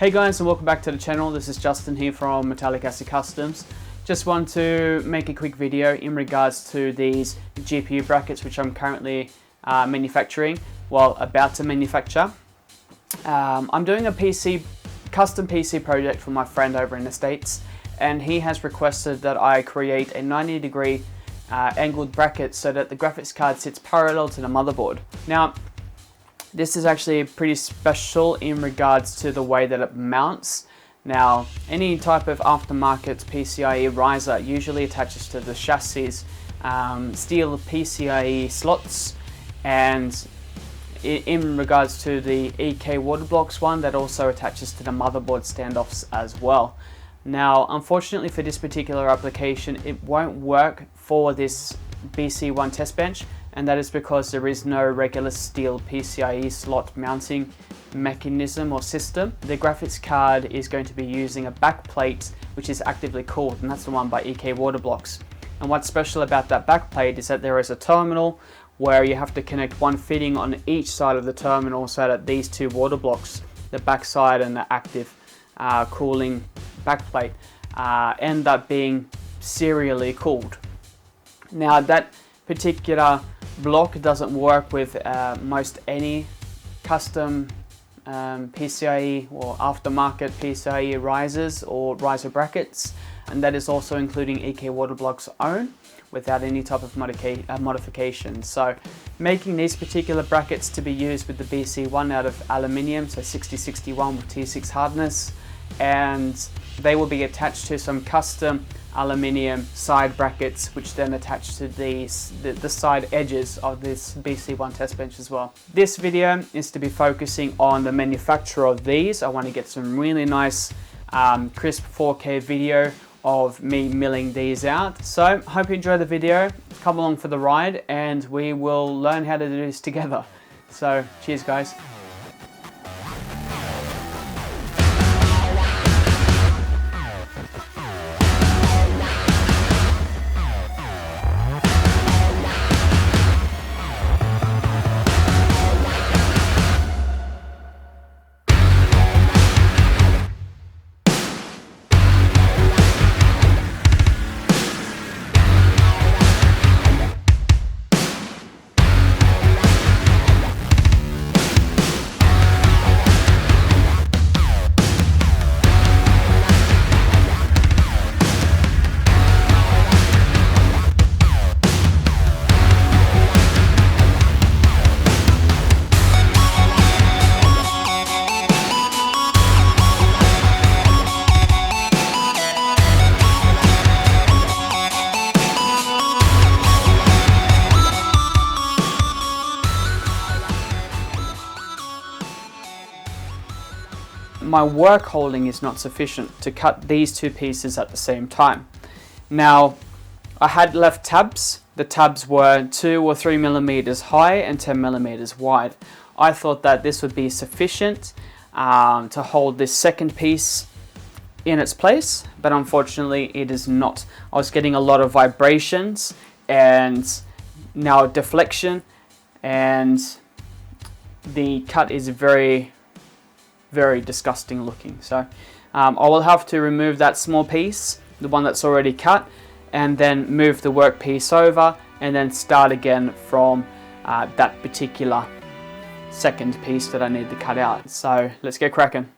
Hey guys, and welcome back to the channel. This is Justin here from Metallic Acid Customs. Just want to make a quick video in regards to these GPU brackets which I'm currently manufacturing, well, about to manufacture. I'm doing a custom PC project for my friend over in the States, and he has requested that I create a 90-degree angled bracket so that the graphics card sits parallel to the motherboard. Now, this is actually pretty special in regards to the way that it mounts. Now, any type of aftermarket PCIe riser usually attaches to the chassis steel PCIe slots, and in regards to the EK water blocks one, that also attaches to the motherboard standoffs as well. Now, unfortunately for this particular application, it won't work for this BC1 test bench, and that is because there is no regular steel PCIe slot mounting mechanism or system. The graphics card is going to be using a backplate which is actively cooled, and that's the one by EK water blocks. And what's special about that backplate is that there is a terminal where you have to connect one fitting on each side of the terminal so that these two water blocks, the backside and the active cooling backplate, end up being serially cooled. Now, that particular block doesn't work with most any custom PCIe or aftermarket PCIe risers or riser brackets, and that is also including EK water blocks own without any type of modification. So making these particular brackets to be used with the BC1 out of aluminium, so 6061 with T6 hardness, and they will be attached to some custom aluminium side brackets which then attach to the side edges of this BC1 test bench as well. This video is to be focusing on the manufacture of these. I want to get some really nice crisp 4K video of me milling these out. So hope you enjoy the video, come along for the ride, and we will learn how to do this together. So cheers guys. My work holding is not sufficient to cut these two pieces at the same time. Now, I had left tabs. The tabs were 2 or 3 millimeters high and 10 millimeters wide. I thought that this would be sufficient to hold this second piece in its place, but unfortunately it is not. I was getting a lot of vibrations and now deflection, and the cut is very disgusting looking. So I will have to remove that small piece, the one that's already cut, and then move the work piece over and then start again from that particular second piece that I need to cut out. So let's get cracking.